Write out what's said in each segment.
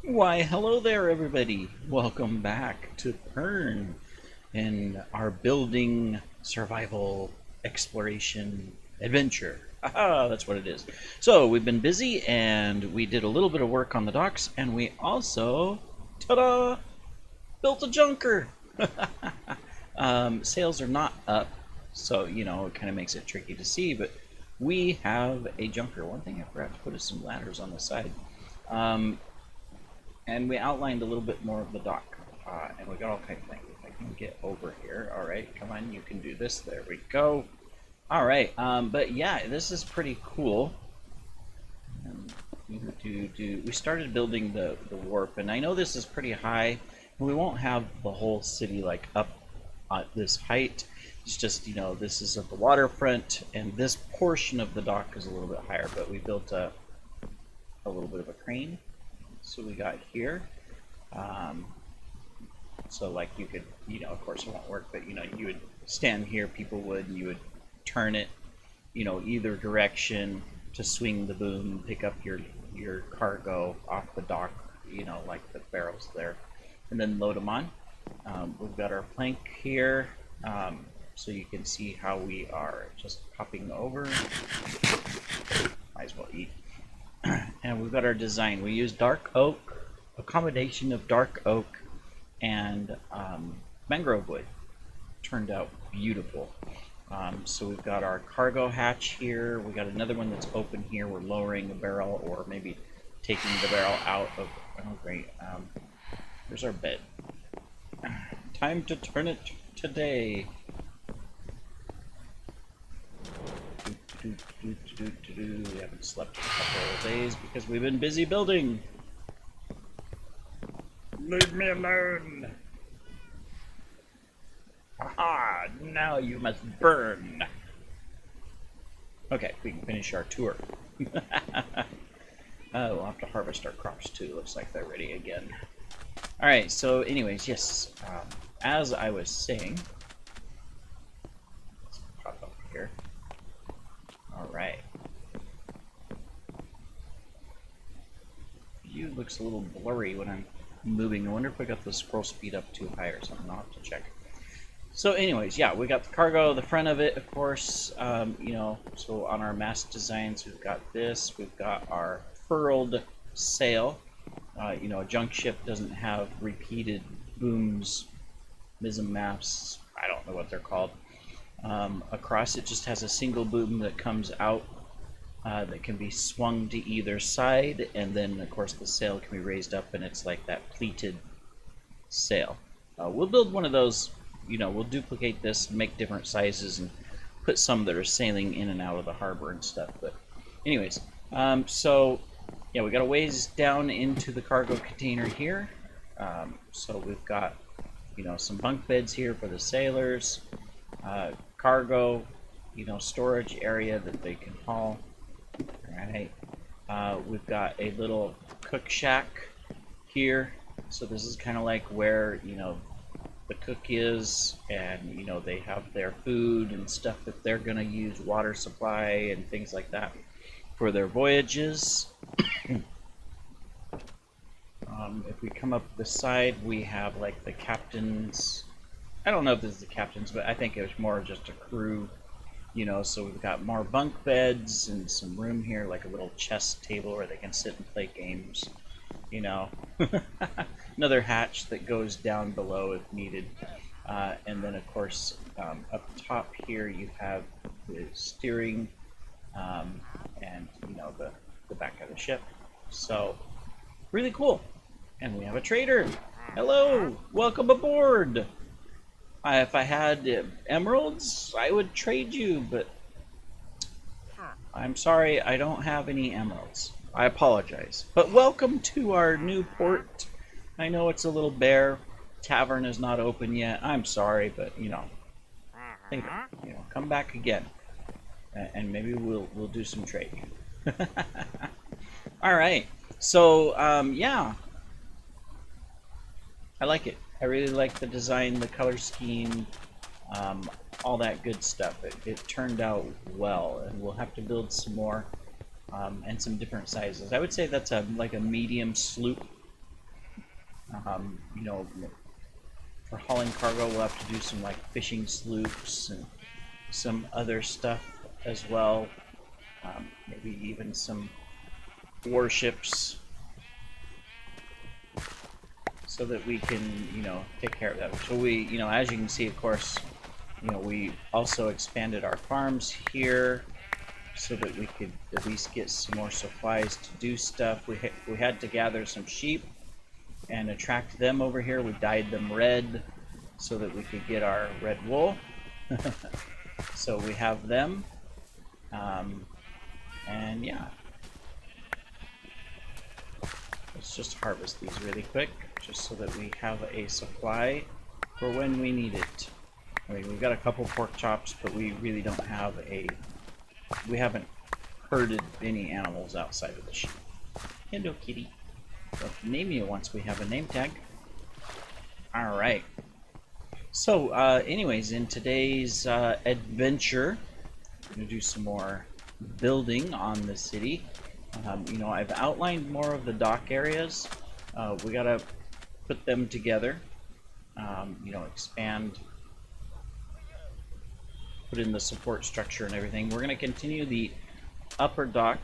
Why, hello there, everybody. Welcome back to Pern in our building survival exploration adventure. Aha, that's what it is. So, we've been busy and we did a little bit of work on the docks and we also, ta-da, built a junker. Sails are not up, so, it kind of makes it tricky to see, but we have a junker. One thing I forgot to put is some ladders on the side. And we outlined a little bit more of the dock, and we got all kinds of things. If I can get over here, all right, come on, you can do this. There we go. All right, but yeah, this is pretty cool. We started building the warp, and I know this is pretty high. We won't have the whole city like up at this height. It's just, this is at the waterfront, and this portion of the dock is a little bit higher, but we built a little bit of a crane. So we got here. So like you could, of course it won't work, but you would stand here, people would, and you would turn it, either direction to swing the boom, pick up your cargo off the dock, like the barrels there, and then load them on. We've got our plank here, so you can see how we are just popping over. Might as well eat. And we've got our design. We use dark oak, a combination of dark oak and mangrove wood. Turned out beautiful. So we've got our cargo hatch here. We got another one that's open here. We're lowering the barrel, or maybe taking the barrel out of. Oh, great. Here's our bed. Time to turn it today. We haven't slept in a couple of days because we've been busy building. Leave me alone. Aha! Now you must burn. Okay, we can finish our tour. We'll have to harvest our crops too. Looks like they're ready again. Alright, so anyways, yes. As I was saying, let's pop up here. Alright. View looks a little blurry when I'm moving. I wonder if I got the scroll speed up too high or something. I'll have to check. So anyways, yeah, we got the cargo, the front of it, of course. So on our mast designs, we've got this. We've got our furled sail. A junk ship doesn't have repeated booms, mizzen masts. I don't know what they're called. Across it just has a single boom that comes out that can be swung to either side, and then of course the sail can be raised up and it's like that pleated sail. We'll build one of those, we'll duplicate this, make different sizes, and put some that are sailing in and out of the harbor and stuff. But anyways, so yeah, we got a ways down into the cargo container here. So we've got, some bunk beds here for the sailors. Cargo, storage area that they can haul. Alright, we've got a little cook shack here. So this is kind of like where, the cook is, and, they have their food and stuff that they're going to use, water supply and things like that for their voyages. If we come up the side, we have like the captain's. I don't know if this is the captain's, but I think it was more just a crew, so we've got more bunk beds and some room here, like a little chess table where they can sit and play games, Another hatch that goes down below if needed. And then, of course, up top here you have the steering and, the back of the ship. So, really cool. And we have a trader. Hello, welcome aboard. If I had emeralds, I would trade you, but I'm sorry, I don't have any emeralds. I apologize. But welcome to our new port. I know it's a little bare. Tavern is not open yet. I'm sorry, but come back again, and maybe we'll do some trading. All right. So yeah, I like it. I really like the design, the color scheme, all that good stuff. It turned out well, and we'll have to build some more and some different sizes. I would say that's like a medium sloop You know, for hauling cargo, we'll have to do some like fishing sloops and some other stuff as well. Maybe even some warships, so that we can, you know, take care of that. So we, you know, as you can see, of course, you know, we also expanded our farms here so that we could at least get some more supplies to do stuff. We had to gather some sheep and attract them over here. We dyed them red so that we could get our red wool. So we have them. And yeah, let's just harvest these really quick, just so that we have a supply for when we need it. I mean, we've got a couple pork chops, but we really don't have we haven't herded any animals outside of the sheep. Hello, kitty. We'll name you once we have a name tag. Alright. So, anyways, in today's adventure, I'm going to do some more building on the city. You know, I've outlined more of the dock areas. We got to put them together. You know, expand, put in the support structure and everything. We're going to continue the upper dock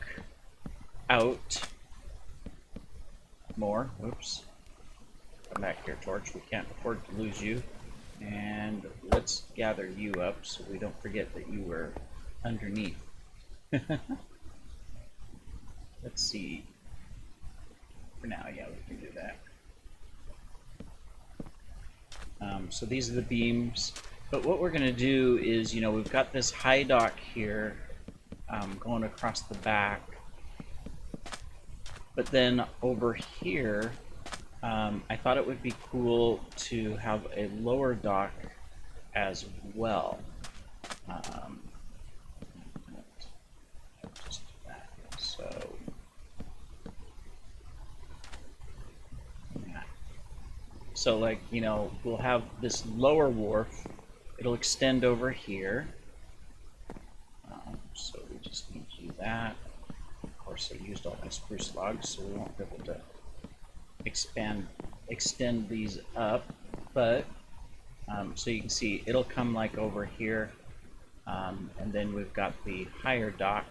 out more. Oops. Come back here, Torch. We can't afford to lose you. And let's gather you up so we don't forget that you were underneath. Let's see. For now, yeah, we can do that. So these are the beams. But what we're going to do is, you know, we've got this high dock here going across the back. But then over here, I thought it would be cool to have a lower dock as well. Just do that. So, yeah. So, like, you know, we'll have this lower wharf. It'll extend over here. So we just need to do that. Of course, I used all my spruce logs, so we won't be able to extend these up, but so you can see it'll come like over here, and then we've got the higher dock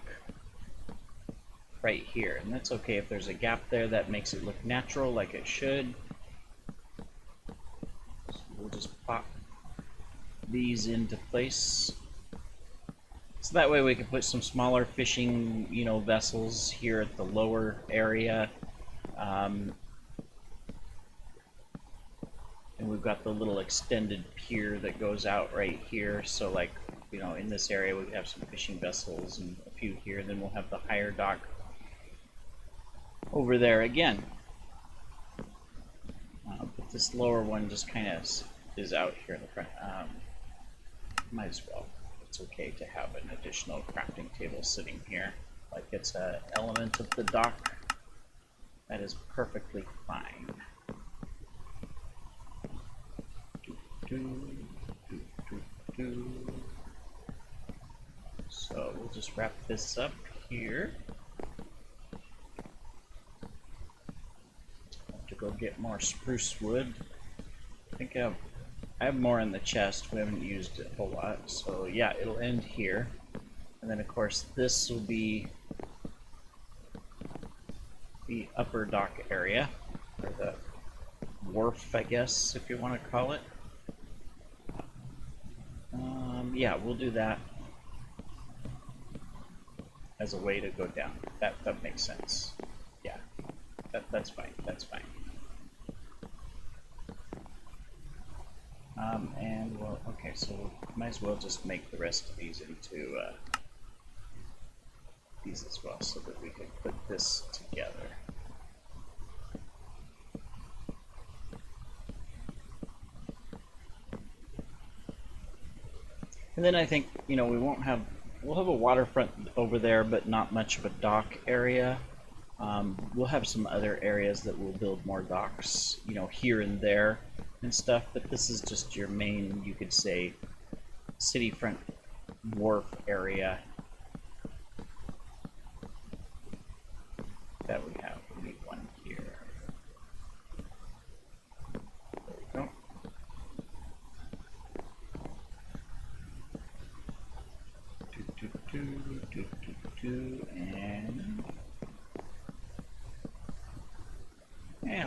right here, and that's okay if there's a gap there. That makes it look natural, like it should. So we'll just pop these into place, so that way we can put some smaller fishing, you know, vessels here at the lower area. And we've got the little extended pier that goes out right here. So, like, you know, in this area we have some fishing vessels and a few here. Then we'll have the higher dock over there again. But this lower one just kind of is out here in the front. Might as well. It's okay to have an additional crafting table sitting here. Like it's an element of the dock. That is perfectly fine. So we'll just wrap this up here. Have to go get more spruce wood. I think I have more in the chest. We haven't used it a whole lot. So yeah, it'll end here. And then of course this will be the upper dock area, or the wharf, I guess, if you want to call it. Yeah, we'll do that as a way to go down. That makes sense. Yeah, that's fine. That's fine. And well, okay, so we might as well just make the rest of these into these as well, so that we can put this together. And then I think, you know, we'll have a waterfront over there, but not much of a dock area. We'll have some other areas that we'll build more docks, you know, here and there and stuff, but this is just your main, you could say, city front wharf area that we have. We need one here.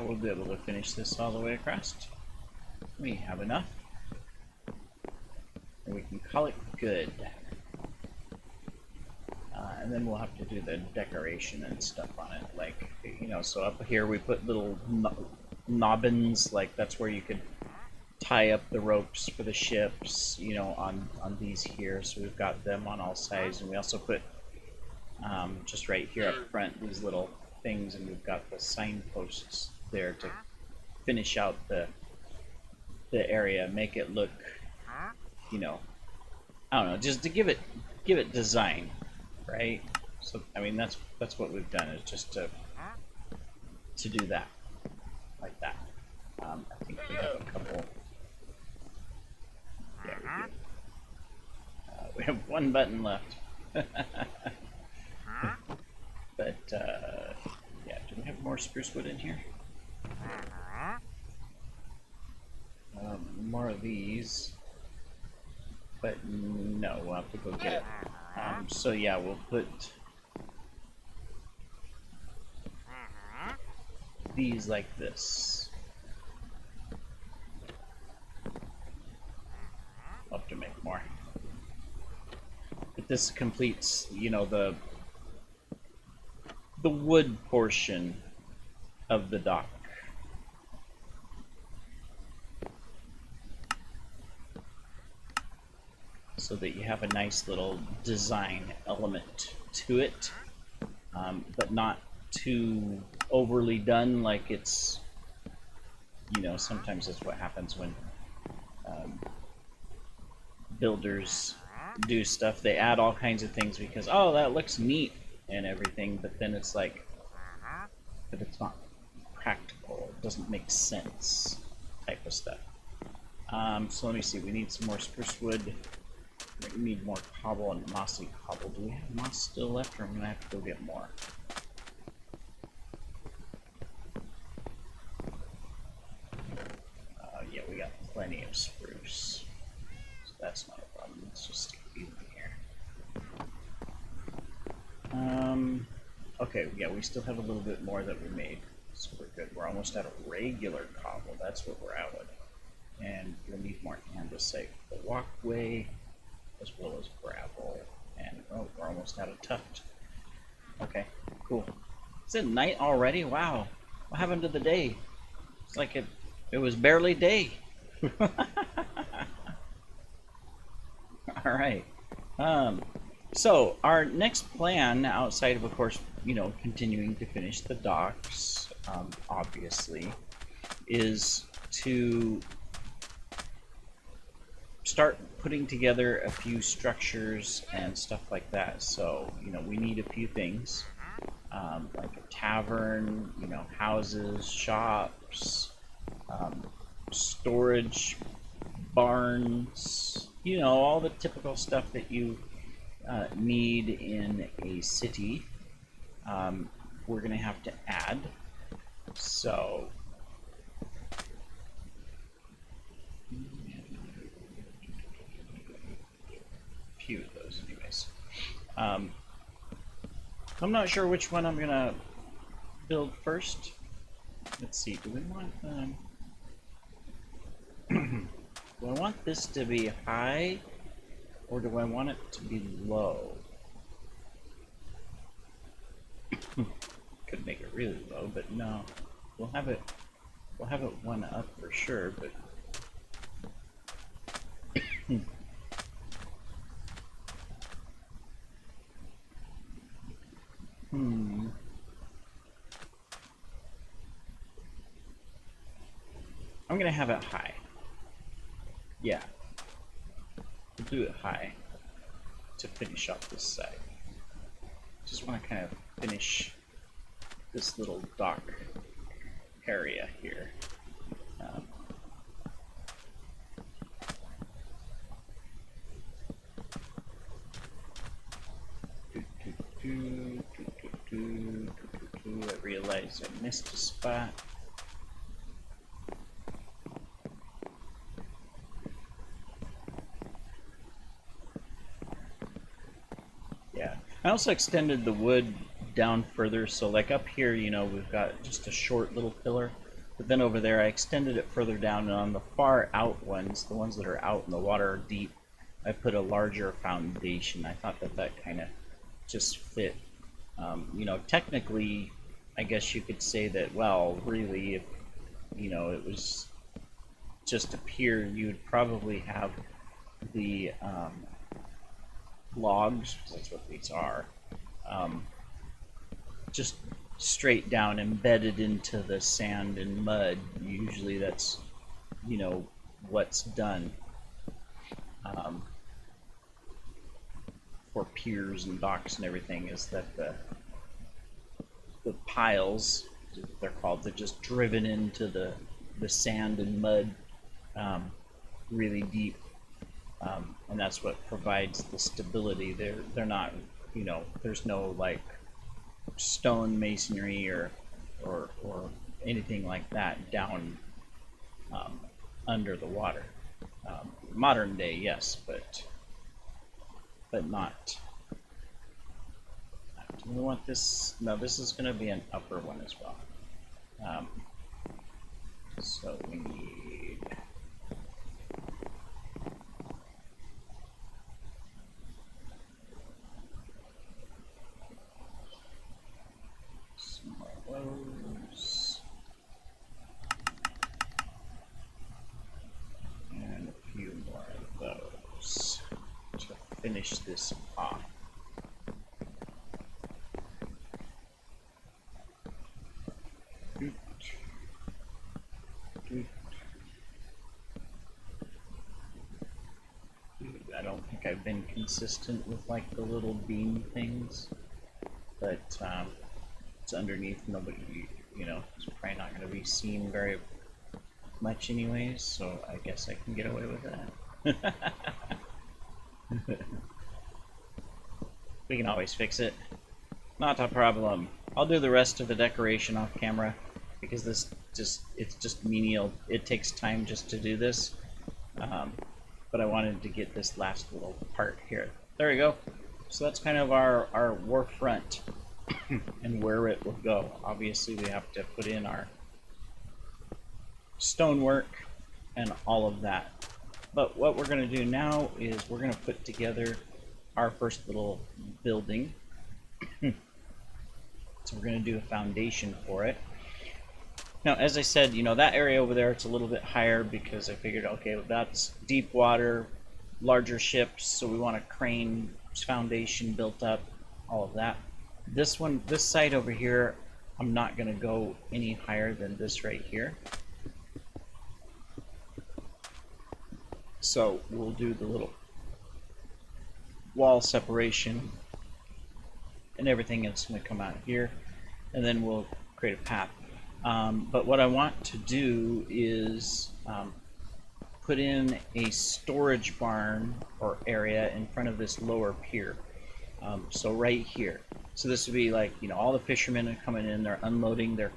we'll be able to finish this all the way across. We have enough. And we can call it good. And then we'll have to do the decoration and stuff on it. Like, you know, so up here we put little nobbins, like that's where you could tie up the ropes for the ships, you know, on these here. So we've got them on all sides. And we also put, just right here up front, these little things, and we've got the signposts there to finish out the area, make it look, you know, I don't know, just to give it design, right? So I mean that's what we've done, is just to do that, like that. I think we have a couple. Yeah, we do. We have one button left. But yeah, do we have more spruce wood in here? More of these, but no, we'll have to go get it. So yeah, we'll put these like this. We'll have to make more. But this completes, you know, the wood portion of the dock. So that you have a nice little design element to it, but not too overly done, like it's, you know, sometimes that's what happens when builders do stuff. They add all kinds of things because, oh, that looks neat and everything, but then it's like, but it's not practical, it doesn't make sense type of stuff. So let me see, we need some more spruce wood. We need more cobble and mossy cobble. Do we have moss still left, or I'm gonna have to go get more? Yeah, we got plenty of spruce, so that's not a problem. Let's just stick these in here. Okay, yeah, we still have a little bit more that we made, so we're good. We're almost out of regular cobble. That's what we're out of, and we'll need more andesite for the walkway, as well as gravel, and oh, we're almost out of tuft. Okay, cool. Is it night already? Wow, what happened to the day? It's like it was barely day. All right. So our next plan, outside of course, you know, continuing to finish the docks, obviously, is to start putting together a few structures and stuff like that. So, you know, we need a few things, like a tavern, you know, houses, shops, storage, barns, you know, all the typical stuff that you need in a city. We're going to have to add. So few of those anyways. I'm not sure which one I'm gonna build first. Let's see, do we want do I want this to be high, or do I want it to be low? Could make it really low, but no, we'll have it one up for sure, but I'm gonna have it high. Yeah, we'll do it high to finish off this side. Just want to kind of finish this little dock area here. I realized I missed a spot. Yeah, I also extended the wood down further, so like up here, you know, we've got just a short little pillar. But then over there, I extended it further down, and on the far out ones, the ones that are out in the water deep, I put a larger foundation. I thought that that kind of just fit. You know, technically, I guess you could say that, well, really, if, you know, it was just a pier, you'd probably have the logs, that's what these are, just straight down embedded into the sand and mud. Usually that's, you know, what's done for piers and docks and everything, is that the piles, they're called, they're just driven into the sand and mud really deep, and that's what provides the stability. They're not, you know, there's no like stone masonry or anything like that down under the water. Modern day, yes, but not. Do we want this? No, this is going to be an upper one as well. So we need some more of those and a few more of those to finish this off. I don't think I've been consistent with like the little beam things, but it's underneath. Nobody, you know, it's probably not going to be seen very much anyways, so I guess I can get away with that. We can always fix it. Not a problem. I'll do the rest of the decoration off camera, because this it's just menial. It takes time just to do this. But I wanted to get this last little part here. There we go. So that's kind of our wharf front and where it will go. Obviously we have to put in our stonework and all of that. But what we're going to do now is we're going to put together our first little building. So we're going to do a foundation for it. Now, as I said, you know, that area over there, it's a little bit higher because I figured, okay, that's deep water, larger ships, so we want a crane foundation built up, all of that. This one, this side over here, I'm not going to go any higher than this right here. So we'll do the little wall separation, and everything is going to come out here, and then we'll create a path. But what I want to do is put in a storage barn or area in front of this lower pier. So right here. So this would be like, you know, all the fishermen are coming in, they're unloading their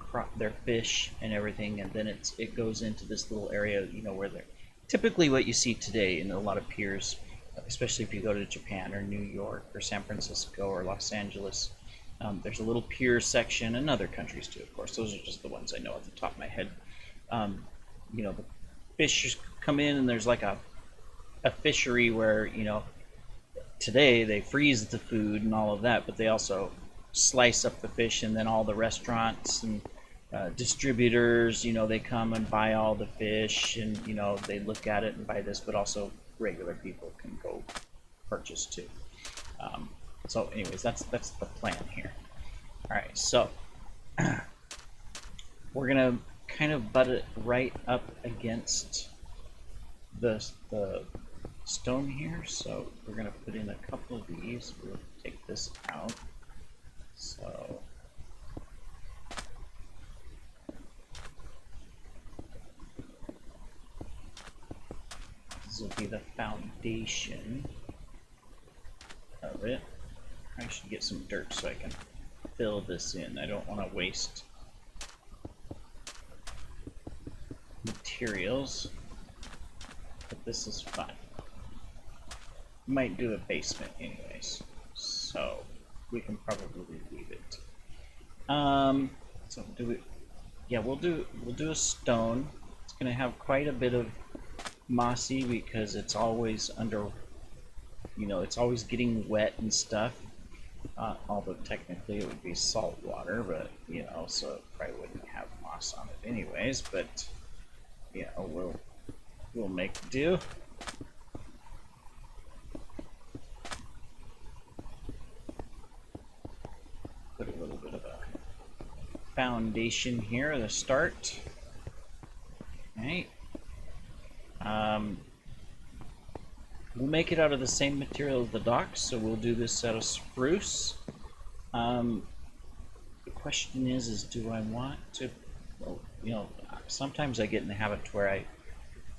fish and everything, and then it goes into this little area, you know, where they're typically what you see today in a lot of piers, especially if you go to Japan or New York or San Francisco or Los Angeles. There's a little pier section, and other countries too, of course. Those are just the ones I know at the top of my head. You know, the fish come in, and there's like a fishery where, you know, today they freeze the food and all of that, but they also slice up the fish, and then all the restaurants and distributors, you know, they come and buy all the fish, and, you know, they look at it and buy this, but also regular people can go purchase too. So anyways, that's the plan here. All right, so we're gonna kind of butt it right up against the stone here. So we're gonna put in a couple of these. We'll take this out. So this will be the foundation of it. I should get some dirt so I can fill this in. I don't want to waste materials, but this is fine. Might do a basement anyways, so we can probably leave it. So do we? yeah, we'll do a stone. It's gonna have quite a bit of mossy because it's always under, it's always getting wet and stuff. Although technically it would be salt water, but so it probably wouldn't have moss on it anyways. But we'll make do. Put a little bit of a foundation here to start. Okay. We'll make it out of the same material as the docks, so we'll do this out of spruce. The question is do I want to? Well, sometimes I get in the habit where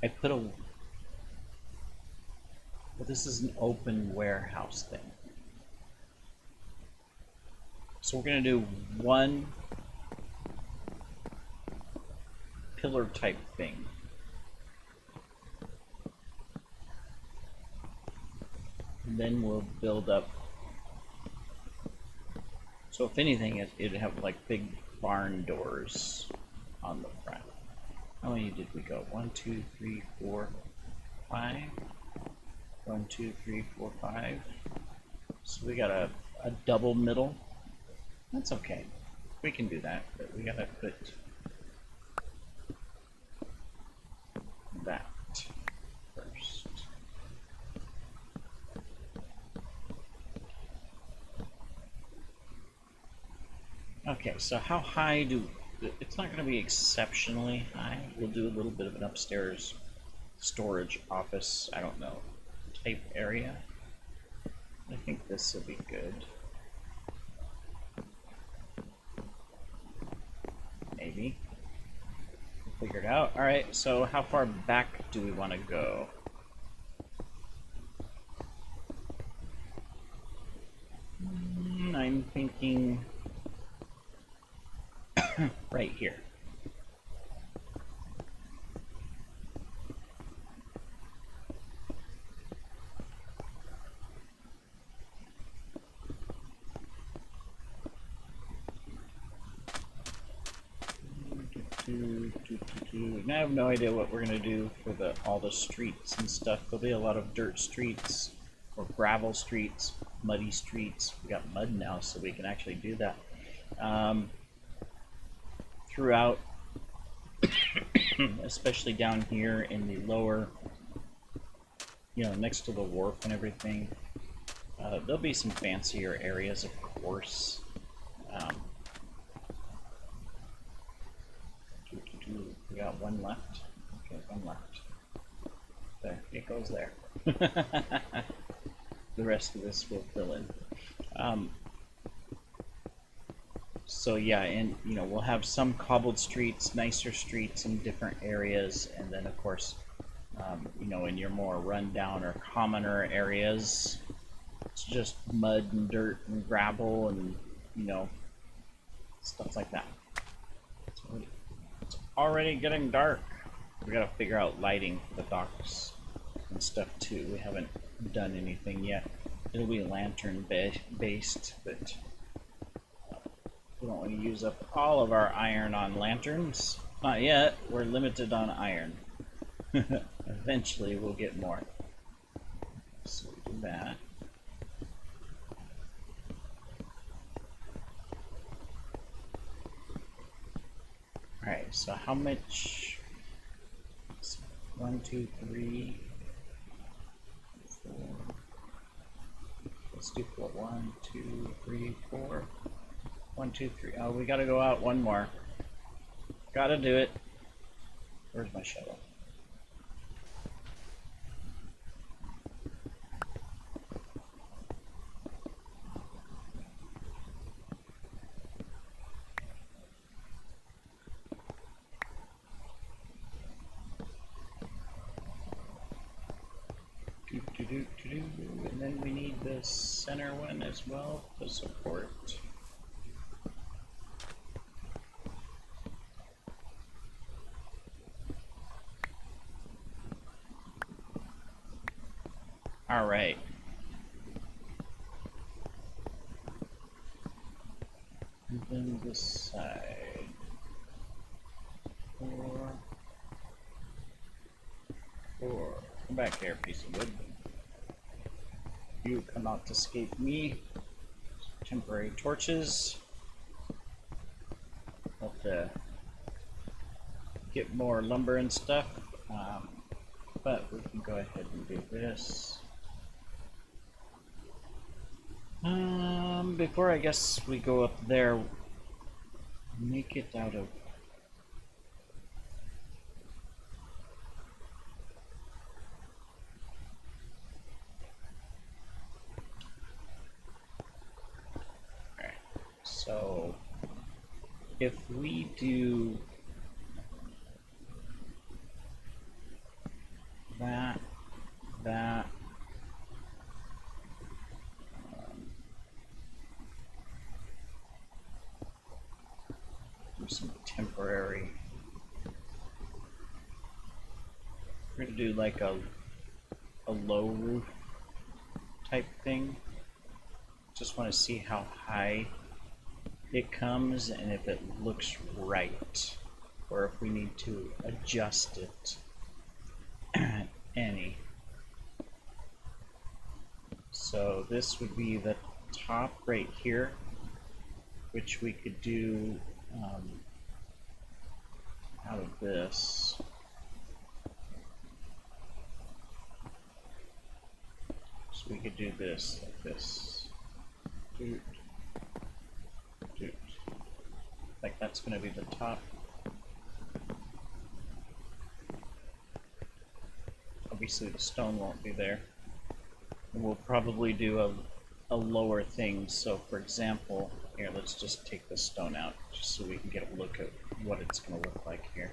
I put a. Well, this is an open warehouse thing. So we're going to do one pillar type thing. And then we'll build up. So if anything, it'd have like big barn doors on the front. How many did we go? 1, 2, 3, 4, 5. 1, 2, 3, 4, 5. So we got a double middle. That's okay. We can do that, but we gotta put that first. Okay, so how high it's not going to be exceptionally high. We'll do a little bit of an upstairs storage office, I don't know, type area. I think this will be good. Maybe. We'll figure it out. Alright, so how far back do we want to go? I'm thinking right here. I have no idea what we're going to do for all the streets and stuff. There'll be a lot of dirt streets or gravel streets, muddy streets. We got mud now, so we can actually do that. Throughout, especially down here in the lower, next to the wharf and everything. There'll be some fancier areas, of course. We got one left. Okay, one left. There, it goes there. The rest of this will fill in. So yeah, and we'll have some cobbled streets, nicer streets in different areas, and then of course, in your more rundown or commoner areas, it's just mud and dirt and gravel and stuff like that. It's already getting dark. We gotta figure out lighting for the docks and stuff too. We haven't done anything yet. It'll be lantern based, but we don't want to use up all of our iron on lanterns. Not yet. We're limited on iron. Eventually we'll get more. So we do that. Alright, so how much? 1, 2, 3, 4. Let's do 4. 1, 2, 3, 4. 1, 2, 3. Oh, we gotta go out one more. Gotta do it. Where's my shovel? And then we need the center one as well to support. All right. And then this side. Four. Four. Come back here, piece of wood. You cannot escape me. Temporary torches. Have to get more lumber and stuff. But we can go ahead and do this. Before I guess we go up there, make it out of. Alright, so if we do that, do some temporary. We're gonna do like a low roof type thing. Just want to see how high it comes and if it looks right, or if we need to adjust it any. So this would be the top right here, which we could do out of this. So we could do this like this. Doot. Doot. Like that's going to be the top. Obviously the stone won't be there. And we'll probably do a lower thing. So for example, here, let's just take this stone out just so we can get a look at what it's going to look like here.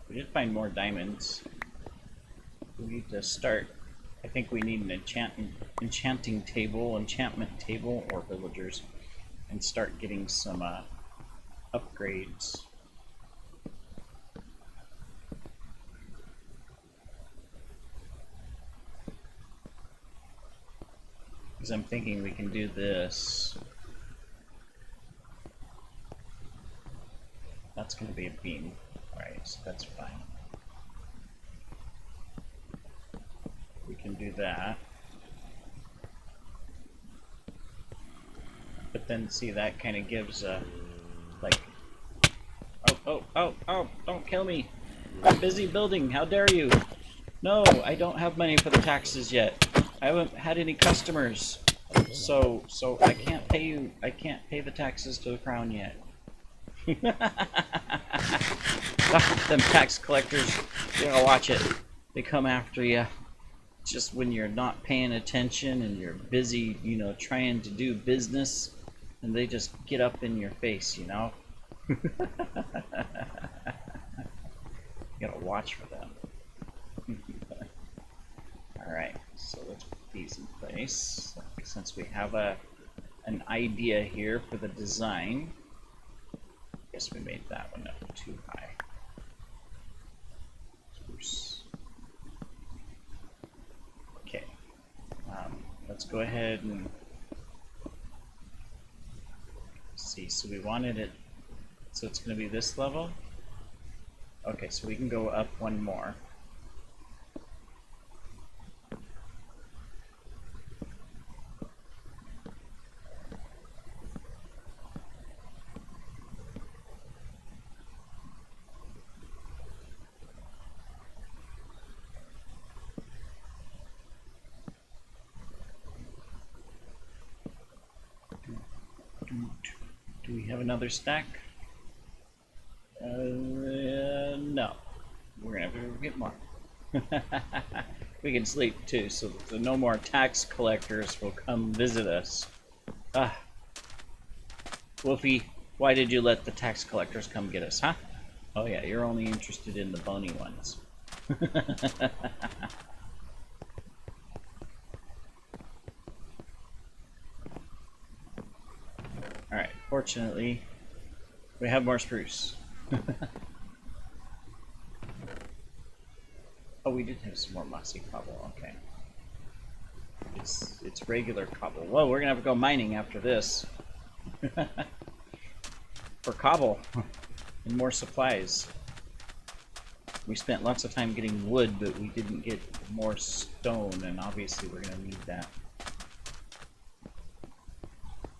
We did find more diamonds. We need to start. I think we need an enchantment table, or villagers, and start getting some upgrades. Because I'm thinking we can do this. That's going to be a beam. Alright, so that's fine. We can do that. But then see, that kind of gives a, like, oh, don't kill me. I'm busy building, how dare you? No, I don't have money for the taxes yet. I haven't had any customers. So I can't pay you, I can't pay the taxes to the crown yet. Them tax collectors, you gotta watch it. They come after you just when you're not paying attention and you're busy, you know, trying to do business, and they just get up in your face, you know. You gotta watch for them. Alright, so let's put these in place. Since we have an idea here for the design. I guess we made that one up too high. Spruce. Okay. Let's go ahead and see. So we wanted it, so it's going to be this level. Okay, so we can go up one more. Do we have another stack? No. We're gonna have to get more. We can sleep too, so that no more tax collectors will come visit us. Ah. Wolfie, why did you let the tax collectors come get us, huh? Oh yeah, you're only interested in the bony ones. Alright, fortunately, we have more spruce. Oh, we did have some more mossy cobble, okay. It's regular cobble. Well, we're gonna have to go mining after this. For cobble and more supplies. We spent lots of time getting wood, but we didn't get more stone, and obviously we're going to need that.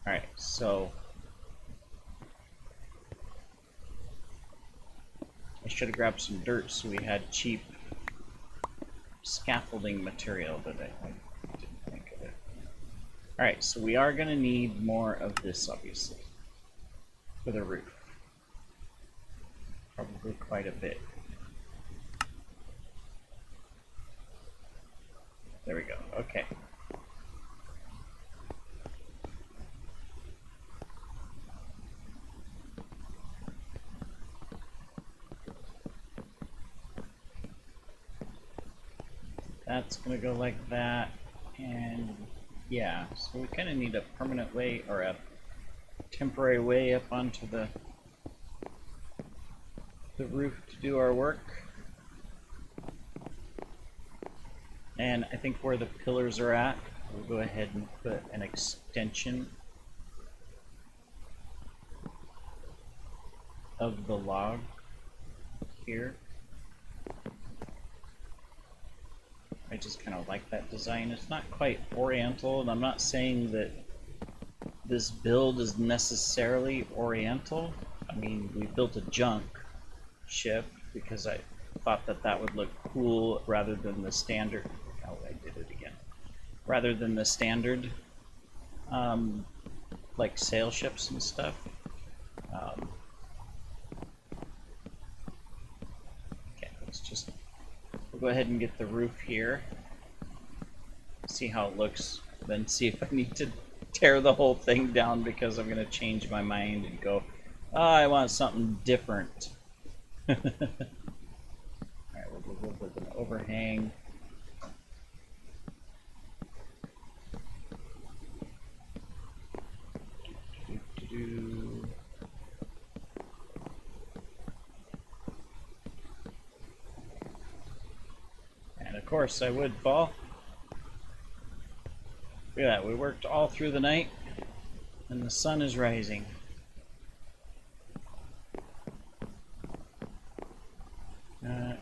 Alright, so I should have grabbed some dirt so we had cheap scaffolding material, but I didn't think of it. Alright, so we are going to need more of this, obviously, for the roof. Probably quite a bit. There we go. Okay. That's going to go like that. And yeah, so we kind of need a permanent way or a temporary way up onto the roof to do our work. And I think where the pillars are at, we'll go ahead and put an extension of the log here. I just kind of like that design. It's not quite oriental, and I'm not saying that this build is necessarily oriental. I mean, we built a junk ship because I thought that that would look cool rather than the standard. Oh, I did it again. Rather than the standard, like sail ships and stuff. Okay, let's just we'll go ahead and get the roof here. See how it looks, then see if I need to tear the whole thing down because I'm going to change my mind and go, oh, I want something different. Alright, we'll go with an overhang. And of course I would fall. Look at that, we worked all through the night and the sun is rising.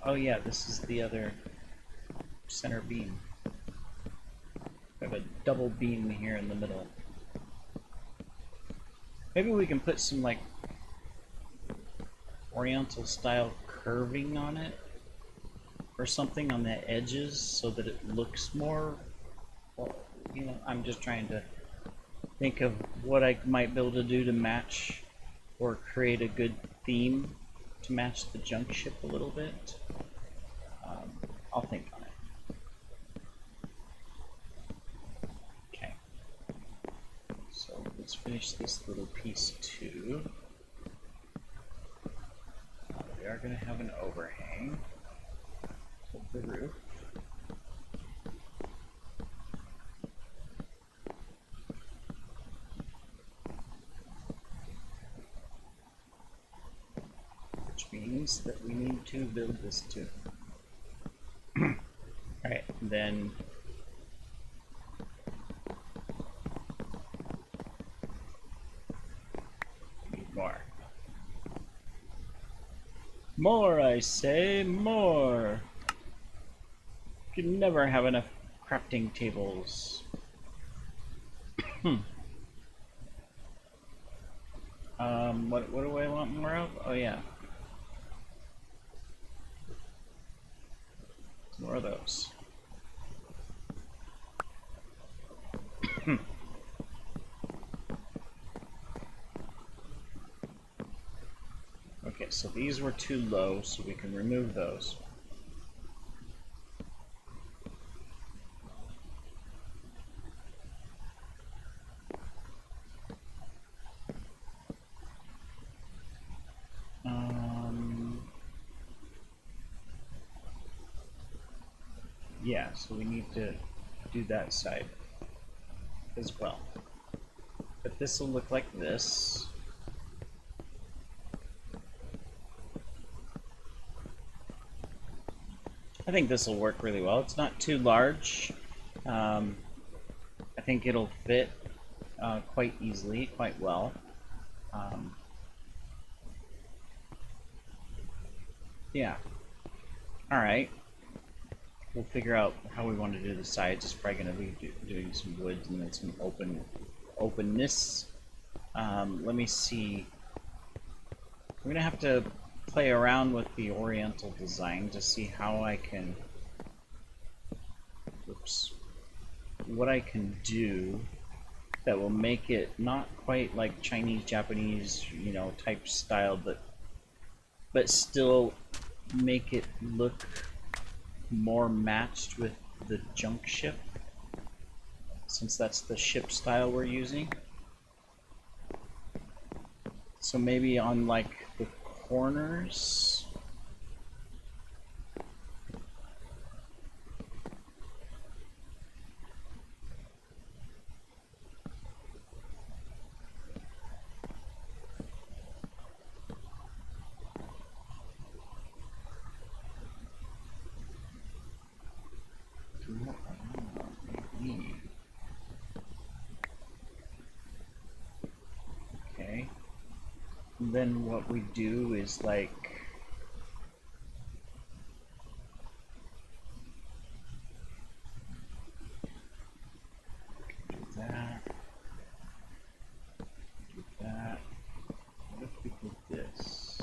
Oh yeah, this is the other center beam. We have a double beam here in the middle. Maybe we can put some like oriental style curving on it or something on the edges so that it looks more, well, you know, I'm just trying to think of what I might be able to do to match or create a good theme to match the junk ship a little bit. I'll think on it. Okay. So let's finish this little piece too. We are going to have an overhang of the roof. Means that we need to build this too. Alright, then need more. More, I say, more. You can never have enough crafting tables. What do I want more of? Oh yeah. More of those. Okay, so these were too low, so we can remove those. Yeah, so we need to do that side as well. But this will look like this. I think this will work really well. It's not too large. I think it'll fit. quite easily, quite well. Yeah. All right. We'll figure out how we want to do the sides. It's probably going to be doing some woods and then some openness. Let me see. I'm going to have to play around with the oriental design to see how I can, what I can do that will make it not quite like Chinese, Japanese, type style, but still make it look more matched with the junk ship, since that's the ship style we're using. So maybe on like the corners, okay. And then what we do is like do that. Do that. What if we did this?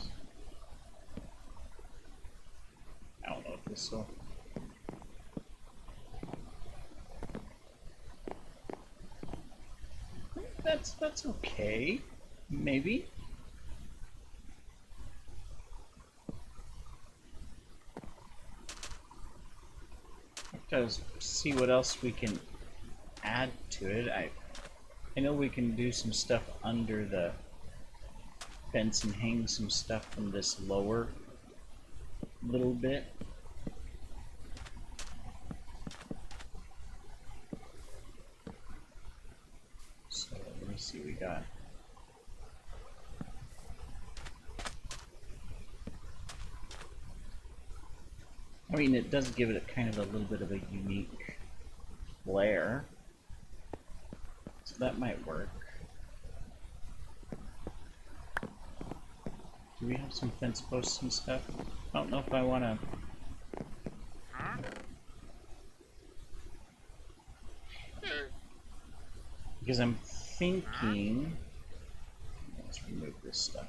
I don't know if this will. That's okay. Maybe. Just see what else we can add to it. I know we can do some stuff under the fence and hang some stuff from this lower little bit. So let me see, we got I mean, it does give it kind of a little bit of a unique flare, so that might work. Do we have some fence posts and stuff? I don't know if I want to. Because I'm thinking. Let's remove this stuff.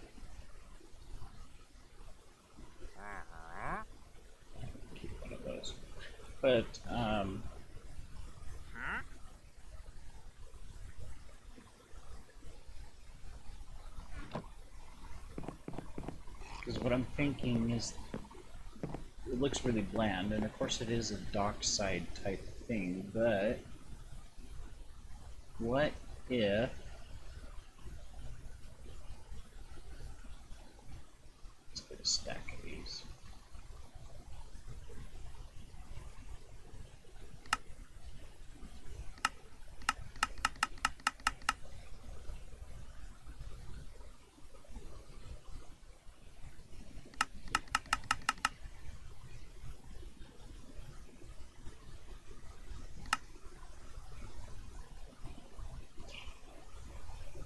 Keep one of those. But, because what I'm thinking is it looks really bland, and of course it is a dockside type thing, but what if let's get a stack of these.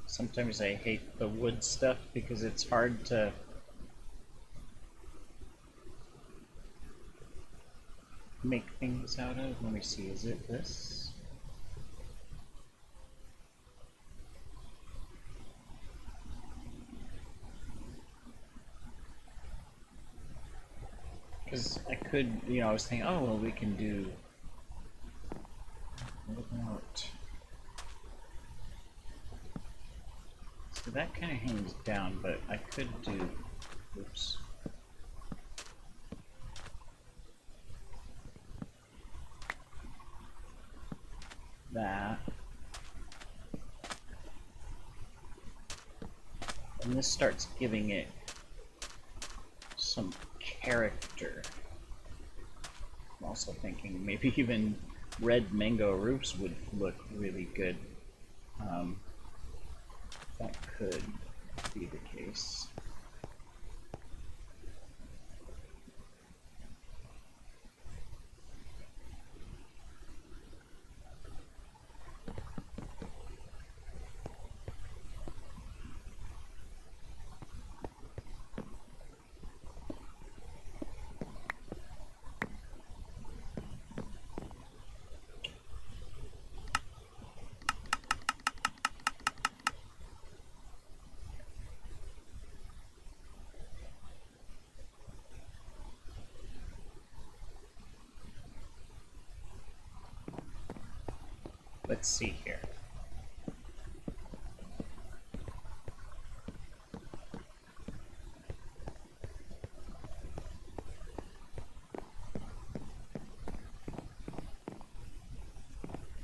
Sometimes I hate the wood stuff because it's hard to make things out of. Let me see, is it this? Because I could, I was thinking, oh, well, we can do. What about. So that kind of hangs down, but I could do. Oops. That. And this starts giving it some character. I'm also thinking maybe even red mango roofs would look really good. That could be the case. let's see here.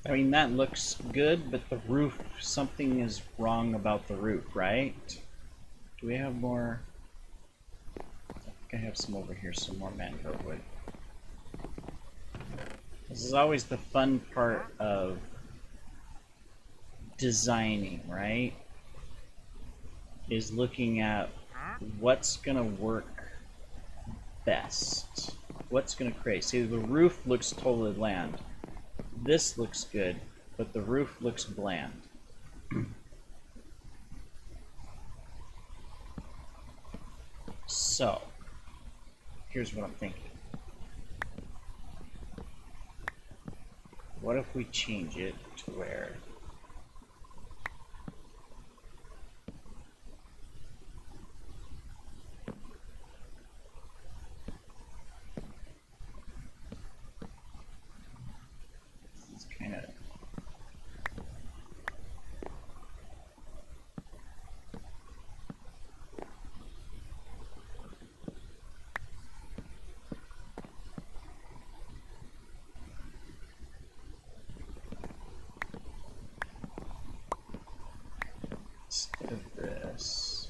I mean, that looks good, but the roof, something is wrong about the roof, right? Do we have more? I think I have some over here, some more mangrove wood. This is always the fun part of designing, right? Is looking at what's gonna work best. What's gonna create. See, the roof looks totally bland. This looks good, but the roof looks bland. So, here's what I'm thinking. What if we change it to where it's kind of instead of this,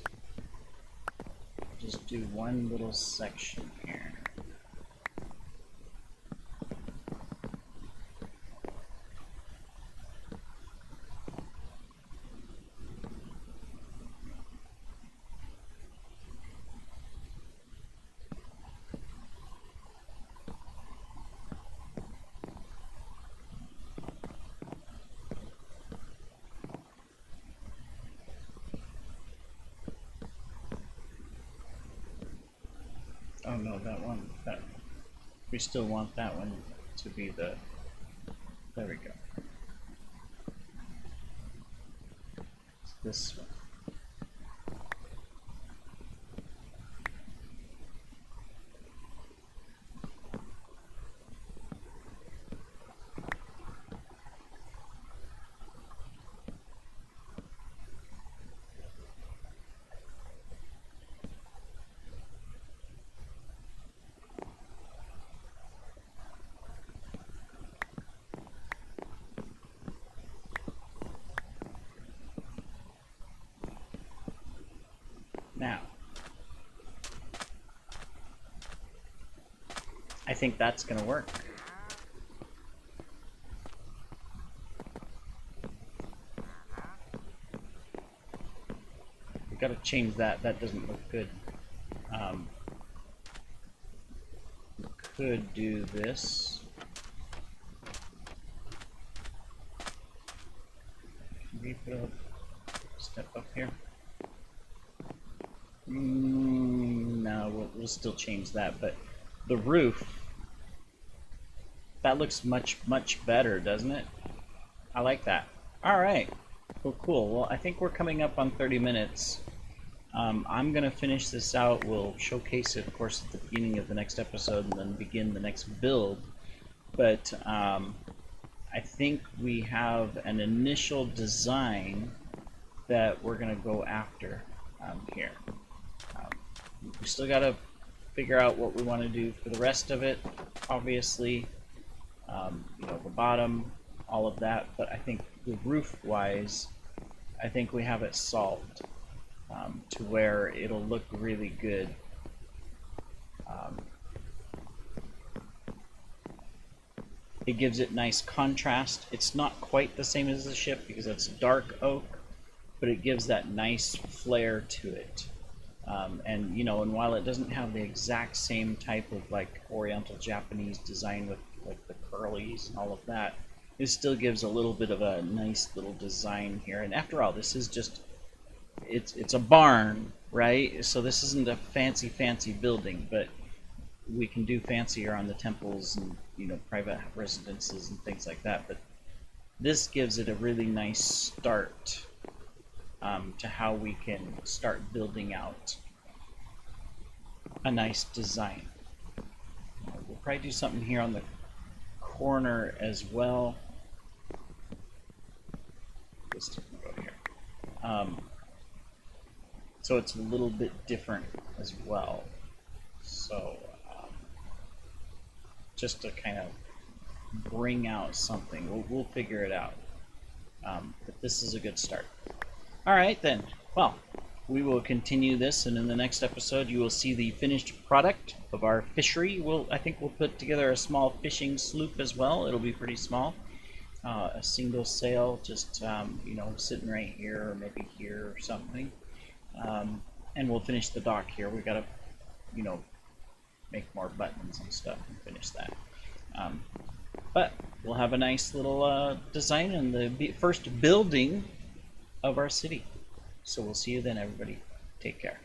just do one little section here. Oh no, that one, we still want that one to be the, there we go. It's this one. Now, I think that's going to work. We've got to change that. That doesn't look good. Could do this. Can we put a step up here? No, we'll still change that, but the roof, that looks much better, doesn't it? I like that. All right, cool. Well, I think we're coming up on 30 minutes. I'm gonna finish this out. We'll showcase it, of course, at the beginning of the next episode, and then begin the next build. But I think we have an initial design that we're gonna go after here. We still got to figure out what we want to do for the rest of it, obviously, you know, the bottom, all of that, but I think the roof-wise, I think we have it solved to where it'll look really good. It gives it nice contrast. It's not quite the same as the ship because it's dark oak, but it gives that nice flair to it. And you know, and while it doesn't have the exact same type of like Oriental Japanese design with like the curlies and all of that, it still gives a little bit of a nice little design here. And after all, this is just it's a barn, right? So this isn't a fancy building, but we can do fancier on the temples and, you know, private residences and things like that. But this gives it a really nice start to how we can start building out a nice design. We'll probably do something here on the corner as well. this didn't go here. So it's a little bit different as well. So just to kind of bring out something, we'll figure it out. But this is a good start. All right then. Well, we will continue this, and in the next episode, you will see the finished product of our fishery. I think we'll put together a small fishing sloop as well. It'll be pretty small, a single sail, just you know, sitting right here or maybe here or something. And we'll finish the dock here. We gotta, you know, make more buttons and stuff and finish that. But we'll have a nice little design and the first building of our city. So we'll see you then, everybody. Take care.